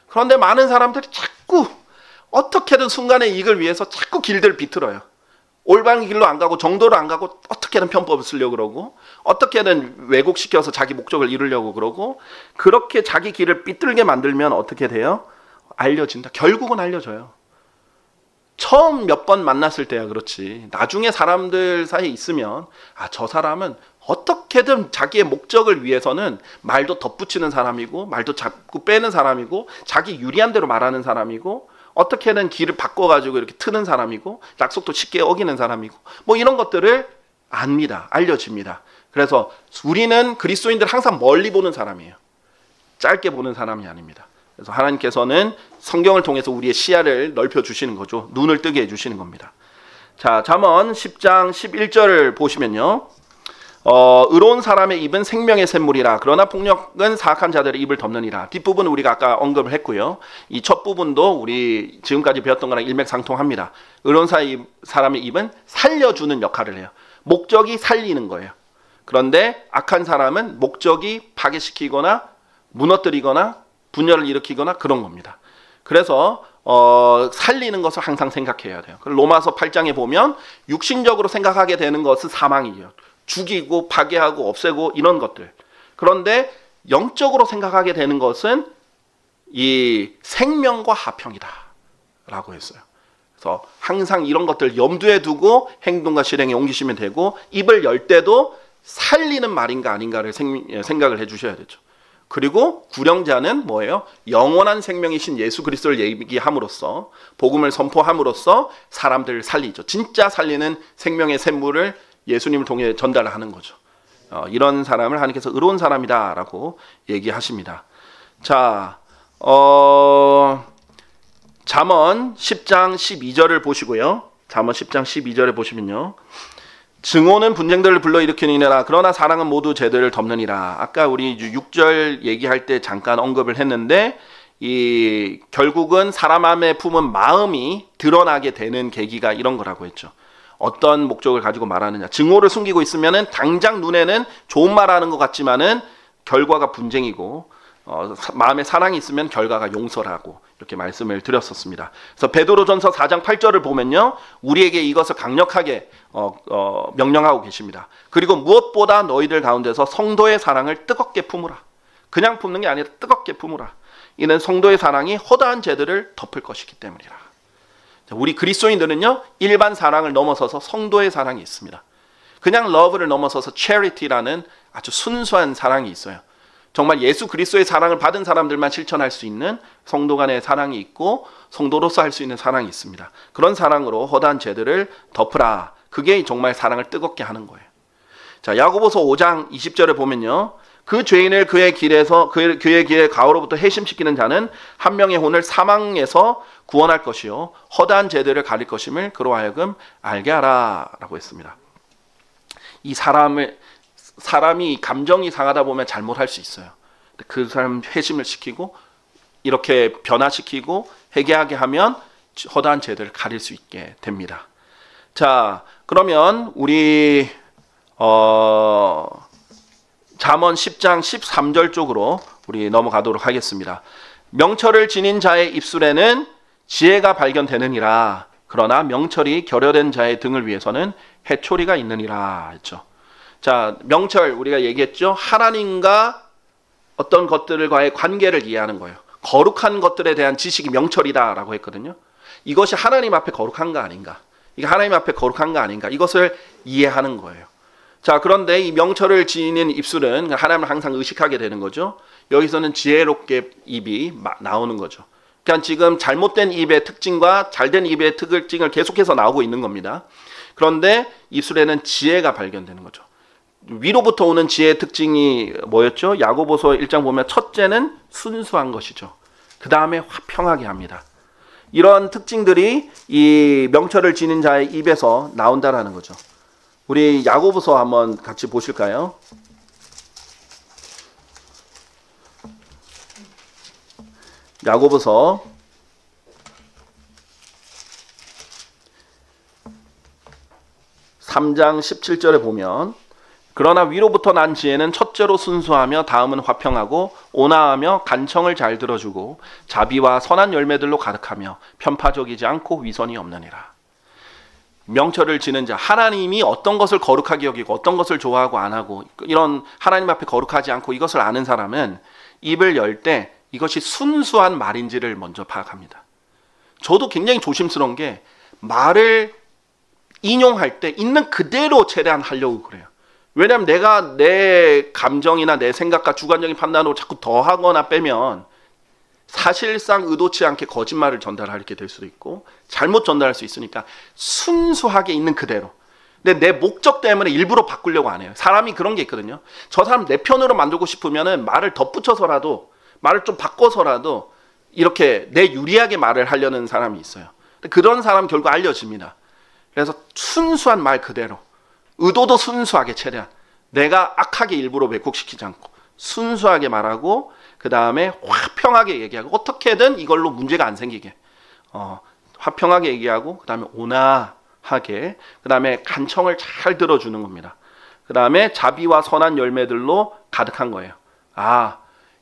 그런데 많은 사람들이 자꾸 어떻게든 순간의 이익을 위해서 자꾸 길들을 비틀어요. 올바른 길로 안 가고 정도로 안 가고 어떻게든 편법을 쓰려고 그러고 어떻게든 왜곡시켜서 자기 목적을 이루려고 그러고 그렇게 자기 길을 삐뚤게 만들면 어떻게 돼요? 알려진다. 결국은 알려져요. 처음 몇 번 만났을 때야 그렇지. 나중에 사람들 사이에 있으면 저 사람은 어떻게든 자기의 목적을 위해서는 말도 덧붙이는 사람이고 말도 자꾸 빼는 사람이고 자기 유리한 대로 말하는 사람이고 어떻게든 길을 바꿔가지고 이렇게 트는 사람이고 약속도 쉽게 어기는 사람이고 뭐 이런 것들을 압니다. 알려집니다. 그래서 우리는 그리스도인들 항상 멀리 보는 사람이에요. 짧게 보는 사람이 아닙니다. 그래서 하나님께서는 성경을 통해서 우리의 시야를 넓혀 주시는 거죠. 눈을 뜨게 해 주시는 겁니다. 자, 잠언 10장 11절을 보시면요. 의로운 사람의 입은 생명의 샘물이라 그러나 폭력은 사악한 자들의 입을 덮느니라. 뒷부분 우리가 아까 언급을 했고요. 이 첫 부분도 우리 지금까지 배웠던 거랑 일맥상통합니다. 의로운 사람의 입은 살려주는 역할을 해요. 목적이 살리는 거예요. 그런데 악한 사람은 목적이 파괴시키거나 무너뜨리거나 분열을 일으키거나 그런 겁니다. 그래서 살리는 것을 항상 생각해야 돼요. 로마서 8장에 보면 육신적으로 생각하게 되는 것은 사망이에요. 죽이고 파괴하고 없애고 이런 것들. 그런데 영적으로 생각하게 되는 것은 이 생명과 화평이다 라고 했어요. 그래서 항상 이런 것들 염두에 두고 행동과 실행에 옮기시면 되고 입을 열 때도 살리는 말인가 아닌가를 생각을 해주셔야 되죠. 그리고 구령자는 뭐예요? 영원한 생명이신 예수 그리스도를 얘기함으로써 복음을 선포함으로써 사람들을 살리죠. 진짜 살리는 생명의 샘물을 예수님을 통해 전달하는 거죠. 이런 사람을 하나님께서 의로운 사람이다라고 얘기하십니다. 자, 잠언 10장 12절을 보시고요. 잠언 10장 12절에 보시면요. 증오는 분쟁들을 불러일으키느니라 그러나 사랑은 모두 죄들을 덮느니라. 아까 우리 6절 얘기할 때 잠깐 언급을 했는데 이 결국은 사람 안에 품은 마음이 드러나게 되는 계기가 이런 거라고 했죠. 어떤 목적을 가지고 말하느냐. 증오를 숨기고 있으면은 당장 눈에는 좋은 말하는 것 같지만은 결과가 분쟁이고 마음에 사랑이 있으면 결과가 용서라고 이렇게 말씀을 드렸었습니다. 그래서 베드로전서 4장 8절을 보면요. 우리에게 이것을 강력하게 명령하고 계십니다. 그리고 무엇보다 너희들 가운데서 성도의 사랑을 뜨겁게 품으라. 그냥 품는 게 아니라 뜨겁게 품으라. 이는 성도의 사랑이 허다한 죄들을 덮을 것이기 때문이라. 우리 그리스도인들은요. 일반 사랑을 넘어서서 성도의 사랑이 있습니다. 그냥 러브를 넘어서서 charity라는 아주 순수한 사랑이 있어요. 정말 예수 그리스도의 사랑을 받은 사람들만 실천할 수 있는 성도 간의 사랑이 있고 성도로서 할 수 있는 사랑이 있습니다. 그런 사랑으로 허다한 죄들을 덮으라. 그게 정말 사랑을 뜨겁게 하는 거예요. 자, 야고보서 5장 20절을 보면요. 그 죄인을 그의 길에 가오로부터 해심시키는 자는 한 명의 혼을 사망에서 구원할 것이요 허다한 죄들을 가릴 것임을 그로 하여금 알게 하라 라고 했습니다. 이 사람이 감정이 상하다 보면 잘못할 수 있어요. 그 사람 회심을 시키고 이렇게 변화시키고 회개하게 하면 허다한 죄들을 가릴 수 있게 됩니다. 자, 그러면 우리 잠언 10장 13절 쪽으로 우리 넘어가도록 하겠습니다. 명철을 지닌 자의 입술에는 지혜가 발견되느니라. 그러나 명철이 결여된 자의 등을 위해서는 해초리가 있느니라 했죠. 자, 명철 우리가 얘기했죠. 하나님과 어떤 것들과의 관계를 이해하는 거예요. 거룩한 것들에 대한 지식이 명철이다라고 했거든요. 이것이 하나님 앞에 거룩한가 아닌가? 이게 하나님 앞에 거룩한가 아닌가? 이것을 이해하는 거예요. 자, 그런데 이 명철을 지닌 입술은 하나님을 항상 의식하게 되는 거죠. 여기서는 지혜롭게 입이 나오는 거죠. 그러니까 지금 잘못된 입의 특징과 잘된 입의 특징을 계속해서 나오고 있는 겁니다. 그런데 입술에는 지혜가 발견되는 거죠. 위로부터 오는 지혜의 특징이 뭐였죠? 야고보서 1장 보면 첫째는 순수한 것이죠. 그 다음에 화평하게 합니다. 이런 특징들이 이 명철을 지닌 자의 입에서 나온다라는 거죠. 우리 야고보서 한번 같이 보실까요? 야고보서 3장 17절에 보면 그러나 위로부터 난 지혜는 첫째로 순수하며 다음은 화평하고 온화하며 간청을 잘 들어주고 자비와 선한 열매들로 가득하며 편파적이지 않고 위선이 없느니라. 명철을 지는 자, 하나님이 어떤 것을 거룩하게 여기고 어떤 것을 좋아하고 안 하고 이런 하나님 앞에 거룩하지 않고 이것을 아는 사람은 입을 열 때 이것이 순수한 말인지를 먼저 파악합니다. 저도 굉장히 조심스러운 게 말을 인용할 때 있는 그대로 최대한 하려고 그래요. 왜냐하면 내가 내 감정이나 내 생각과 주관적인 판단으로 자꾸 더하거나 빼면 사실상 의도치 않게 거짓말을 전달하게 될 수도 있고 잘못 전달할 수 있으니까 순수하게 있는 그대로. 근데 내 목적 때문에 일부러 바꾸려고 안 해요. 사람이 그런 게 있거든요. 저 사람 내 편으로 만들고 싶으면은 말을 덧붙여서라도 말을 좀 바꿔서라도 이렇게 내 유리하게 말을 하려는 사람이 있어요. 그런 사람 결국 알려집니다. 그래서 순수한 말 그대로, 의도도 순수하게 최대한 내가 악하게 일부러 왜곡시키지 않고 순수하게 말하고 그 다음에 화평하게 얘기하고 어떻게든 이걸로 문제가 안 생기게 화평하게 얘기하고 그 다음에 온화하게 그 다음에 간청을 잘 들어주는 겁니다. 그 다음에 자비와 선한 열매들로 가득한 거예요. 아,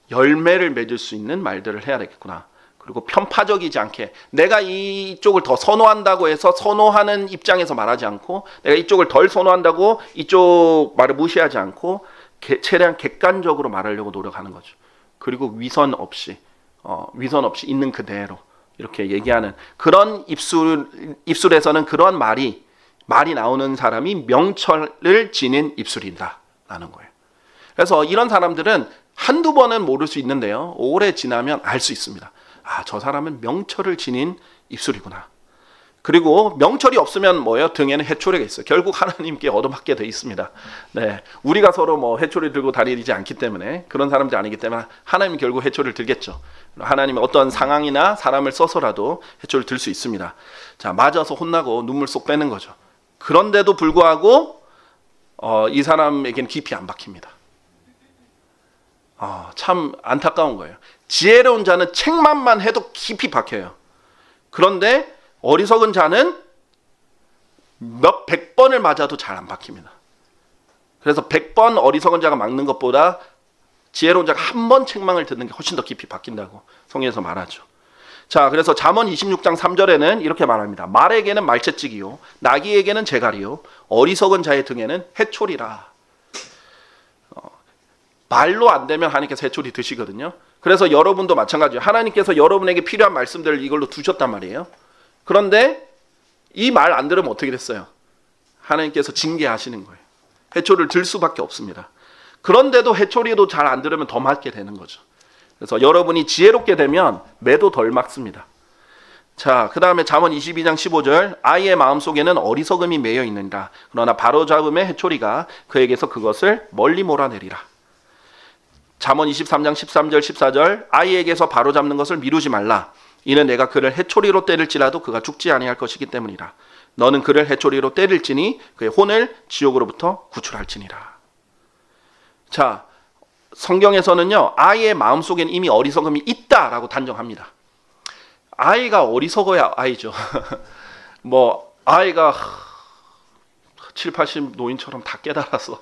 열매를 맺을 수 있는 말들을 해야 되겠구나. 그리고 편파적이지 않게 내가 이쪽을 더 선호한다고 해서 선호하는 입장에서 말하지 않고 내가 이쪽을 덜 선호한다고 이쪽 말을 무시하지 않고 최대한 객관적으로 말하려고 노력하는 거죠. 그리고 위선 없이 있는 그대로 이렇게 얘기하는 그런 입술에서는 그런 말이 나오는 사람이 명철을 지닌 입술이다라는 거예요. 그래서 이런 사람들은 한두 번은 모를 수 있는데요. 오래 지나면 알 수 있습니다. 아, 저 사람은 명철을 지닌 입술이구나. 그리고 명철이 없으면 뭐예요? 등에는 해초리가 있어요. 결국 하나님께 얻어맞게 돼 있습니다. 네, 우리가 서로 뭐 해초리 들고 다니지 않기 때문에 그런 사람들이 아니기 때문에 하나님이 결국 해초리를 들겠죠. 하나님이 어떤 상황이나 사람을 써서라도 해초리를 들 수 있습니다. 자, 맞아서 혼나고 눈물 쏙 빼는 거죠. 그런데도 불구하고 이 사람에게는 깊이 안 박힙니다. 참 안타까운 거예요. 지혜로운 자는 책망만 해도 깊이 박혀요. 그런데 어리석은 자는 몇 백 번을 맞아도 잘 안 박힙니다. 그래서 100번 어리석은 자가 막는 것보다 지혜로운 자가 한 번 책망을 듣는 게 훨씬 더 깊이 박힌다고 성경에서 말하죠. 자, 그래서 잠언 26장 3절에는 이렇게 말합니다. 말에게는 말채찍이요 나귀에게는 재갈이요 어리석은 자의 등에는 해초리라. 말로 안 되면 하나님께서 해초리 드시거든요. 그래서 여러분도 마찬가지예요. 하나님께서 여러분에게 필요한 말씀들을 이걸로 두셨단 말이에요. 그런데 이 말 안 들으면 어떻게 됐어요? 하나님께서 징계하시는 거예요. 해초리를 들 수밖에 없습니다. 그런데도 해초리도 잘 안 들으면 더 맞게 되는 거죠. 그래서 여러분이 지혜롭게 되면 매도 덜 맞습니다. 자, 그 다음에 잠언 22장 15절 아이의 마음속에는 어리석음이 매여 있느니라. 그러나 바로잡음의 해초리가 그에게서 그것을 멀리 몰아내리라. 잠언 23장 13절 14절 아이에게서 바로잡는 것을 미루지 말라. 이는 내가 그를 해초리로 때릴지라도 그가 죽지 아니할 것이기 때문이라. 너는 그를 해초리로 때릴지니 그의 혼을 지옥으로부터 구출할지니라. 자, 성경에서는요 아이의 마음속엔 이미 어리석음이 있다라고 단정합니다. 아이가 어리석어야 아이죠. 뭐 아이가 7, 80 노인처럼 다 깨달아서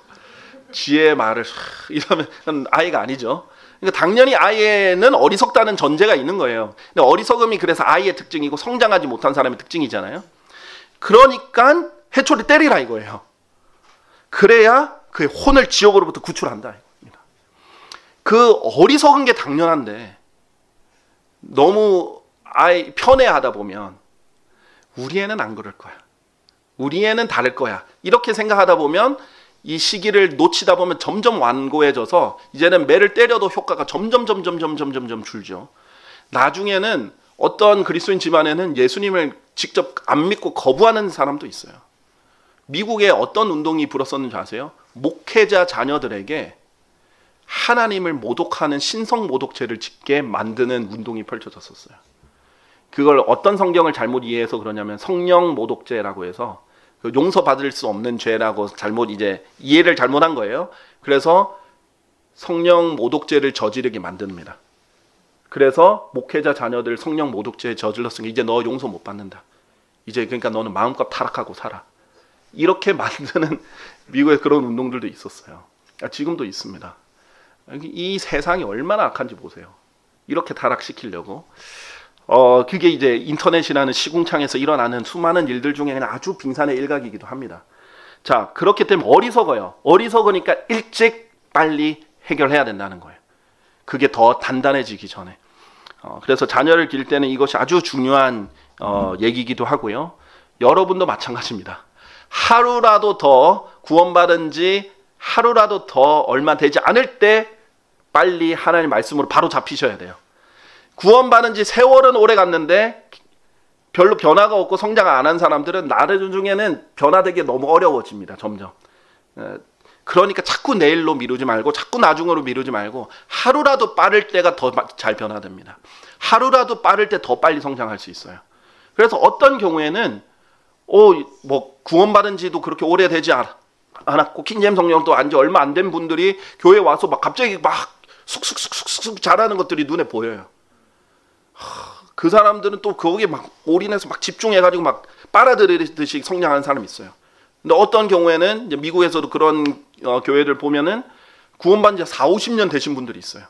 지혜의 말을 이러면 아이가 아니죠. 그러니까 당연히 아이에는 어리석다는 전제가 있는 거예요. 근데 어리석음이 그래서 아이의 특징이고 성장하지 못한 사람의 특징이잖아요. 그러니까 해초리 때리라 이거예요. 그래야 그의 혼을 지옥으로부터 구출한다 이겁니다. 그 어리석은 게 당연한데 너무 아이 편애하다 보면 우리 애는 안 그럴 거야. 우리 애는 다를 거야. 이렇게 생각하다 보면 이 시기를 놓치다 보면 점점 완고해져서 이제는 매를 때려도 효과가 점점 줄죠. 나중에는 어떤 그리스도인 집안에는 예수님을 직접 안 믿고 거부하는 사람도 있어요. 미국에 어떤 운동이 불었었는지 아세요? 목회자 자녀들에게 하나님을 모독하는 신성 모독죄를 짓게 만드는 운동이 펼쳐졌었어요. 그걸 어떤 성경을 잘못 이해해서 그러냐면 성령 모독죄라고 해서 용서받을 수 없는 죄라고 잘못 이해를 잘못한 거예요. 그래서 성령 모독죄를 저지르게 만듭니다. 그래서 목회자 자녀들 성령 모독죄에 저질렀으니까 이제 너 용서 못 받는다. 이제 그러니까 너는 마음껏 타락하고 살아. 이렇게 만드는 미국의 그런 운동들도 있었어요. 지금도 있습니다. 이 세상이 얼마나 악한지 보세요. 이렇게 타락시키려고. 그게 이제 인터넷이라는 시궁창에서 일어나는 수많은 일들 중에 아주 빙산의 일각이기도 합니다. 자, 그렇기 때문에 어리석어요. 어리석으니까 일찍 빨리 해결해야 된다는 거예요. 그게 더 단단해지기 전에. 그래서 자녀를 기를 때는 이것이 아주 중요한 얘기이기도 하고요. 여러분도 마찬가지입니다. 하루라도 더 구원받은 지 하루라도 더 얼마 되지 않을 때 빨리 하나님 말씀으로 바로 잡히셔야 돼요. 구원받은 지 세월은 오래 갔는데 별로 변화가 없고 성장 안 한 사람들은 나름 중에는 변화되기 너무 어려워집니다. 점점. 그러니까 자꾸 내일로 미루지 말고 자꾸 나중으로 미루지 말고 하루라도 빠를 때가 더 잘 변화됩니다. 하루라도 빠를 때 더 빨리 성장할 수 있어요. 그래서 어떤 경우에는 뭐 구원받은 지도 그렇게 오래되지 않았고 킹제임 성령도 안지 얼마 안 된 분들이 교회 와서 막 갑자기 막 쑥쑥쑥쑥 잘하는 것들이 눈에 보여요. 그 사람들은 또 거기에 막 올인해서 막 집중해가지고 막 빨아들이듯이 성장하는 사람이 있어요. 근데 어떤 경우에는 이제 미국에서도 그런 교회들 보면은 구원받은 지 4, 50년 되신 분들이 있어요.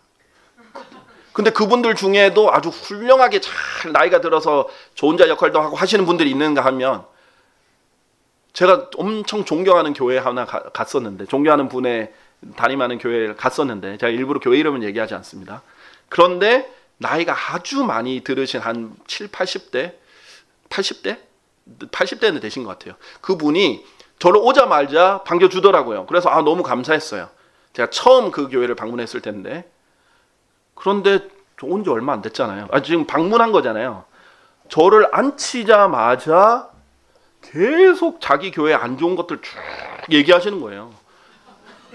근데 그분들 중에도 아주 훌륭하게 잘 나이가 들어서 좋은 자 역할도 하고 하시는 분들이 있는가 하면 제가 엄청 존경하는 교회 하나 갔었는데 존경하는 분의 담임하는 교회를 갔었는데 제가 일부러 교회 이름은 얘기하지 않습니다. 그런데 나이가 아주 많이 들으신 한 7, 80대? 80대? 80대는 되신 것 같아요. 그분이 저를 오자마자 반겨주더라고요. 그래서 너무 감사했어요. 제가 처음 그 교회를 방문했을 텐데 그런데 온 지 얼마 안 됐잖아요. 지금 방문한 거잖아요. 저를 앉히자마자 계속 자기 교회 안 좋은 것들 쭉 얘기하시는 거예요.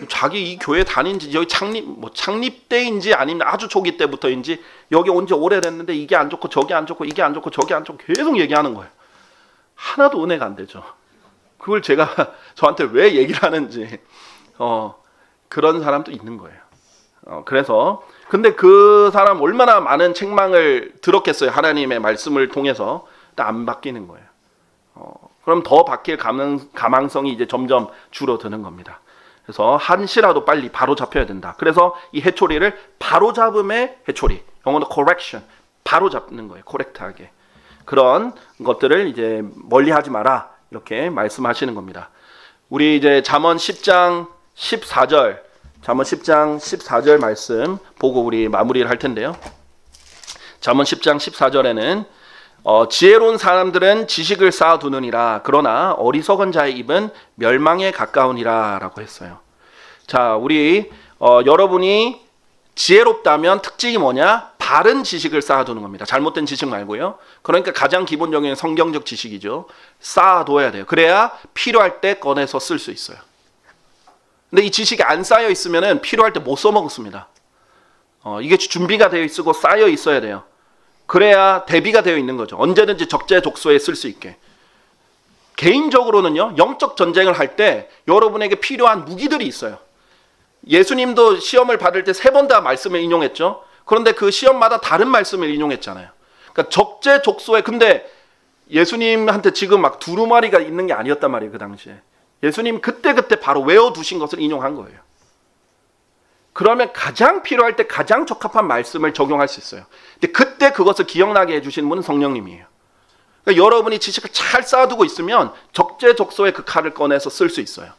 자기 이 교회 다닌 지 여기 창립 때인지 아니면 아주 초기 때부터인지 여기 온 지 오래됐는데 이게 안 좋고 저게 안 좋고 이게 안 좋고 저게 안 좋고 계속 얘기하는 거예요. 하나도 은혜가 안 되죠. 그걸 제가 저한테 왜 얘기를 하는지 그런 사람도 있는 거예요. 그래서 근데 그 사람 얼마나 많은 책망을 들었겠어요. 하나님의 말씀을 통해서. 안 바뀌는 거예요. 그럼 더 바뀔 가망성이 이제 점점 줄어드는 겁니다. 그래서 한시라도 빨리 바로 잡혀야 된다. 그래서 이 해초리를 바로 잡음의 해초리, 영어로 correction, 바로 잡는 거예요. 코렉트하게. 그런 것들을 이제 멀리하지 마라 이렇게 말씀하시는 겁니다. 우리 이제 잠언 10장 14절, 잠언 10장 14절 말씀 보고 우리 마무리를 할 텐데요. 잠언 10장 14절에는 지혜로운 사람들은 지식을 쌓아두느니라 그러나 어리석은 자의 입은 멸망에 가까우니라 라고 했어요. 자, 우리 여러분이 지혜롭다면 특징이 뭐냐? 바른 지식을 쌓아두는 겁니다. 잘못된 지식 말고요. 그러니까 가장 기본적인 성경적 지식이죠. 쌓아둬야 돼요. 그래야 필요할 때 꺼내서 쓸 수 있어요. 근데 이 지식이 안 쌓여 있으면 필요할 때 못 써먹습니다. 이게 준비가 되어 있고 쌓여 있어야 돼요. 그래야 대비가 되어 있는 거죠. 언제든지 적재적소에 쓸 수 있게. 개인적으로는요, 영적 전쟁을 할 때 여러분에게 필요한 무기들이 있어요. 예수님도 시험을 받을 때 3번 다 말씀을 인용했죠. 그런데 그 시험마다 다른 말씀을 인용했잖아요. 그러니까 적재적소에, 근데 예수님한테 지금 막 두루마리가 있는 게 아니었단 말이에요, 그 당시에. 예수님 그때그때 바로 외워두신 것을 인용한 거예요. 그러면 가장 필요할 때 가장 적합한 말씀을 적용할 수 있어요. 근데 그때 그것을 기억나게 해주시는 분은 성령님이에요. 그러니까 여러분이 지식을 잘 쌓아두고 있으면 적재적소에 그 칼을 꺼내서 쓸 수 있어요.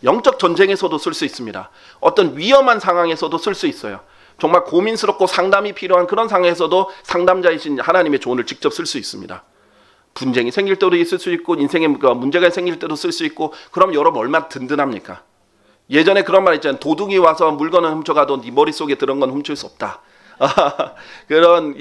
영적 전쟁에서도 쓸 수 있습니다. 어떤 위험한 상황에서도 쓸 수 있어요. 정말 고민스럽고 상담이 필요한 그런 상황에서도 상담자이신 하나님의 조언을 직접 쓸 수 있습니다. 분쟁이 생길 때도 있을 수 있고 인생에 문제가 생길 때도 쓸 수 있고 그럼 여러분 얼마나 든든합니까? 예전에 그런 말 있잖아요. 도둑이 와서 물건을 훔쳐가도 네 머릿속에 들은 건 훔칠 수 없다. 그런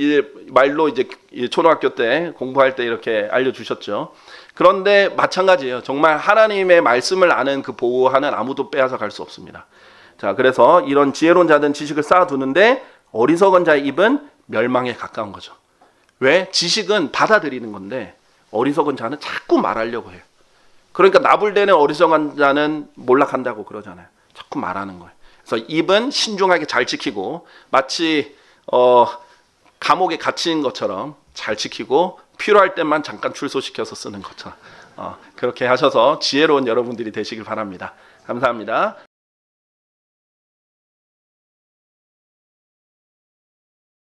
말로 이제 초등학교 때 공부할 때 이렇게 알려주셨죠. 그런데 마찬가지예요. 정말 하나님의 말씀을 아는 그 보호하는 아무도 빼앗아 갈 수 없습니다. 자, 그래서 이런 지혜로운 자들은 지식을 쌓아두는데 어리석은 자의 입은 멸망에 가까운 거죠. 왜? 지식은 받아들이는 건데 어리석은 자는 자꾸 말하려고 해요. 그러니까 나불대는 어리석은 자는 몰락한다고 그러잖아요. 자꾸 말하는 거예요. 그래서 입은 신중하게 잘 지키고 마치 감옥에 갇힌 것처럼 잘 지키고 필요할 때만 잠깐 출소시켜서 쓰는 것처럼 그렇게 하셔서 지혜로운 여러분들이 되시길 바랍니다. 감사합니다.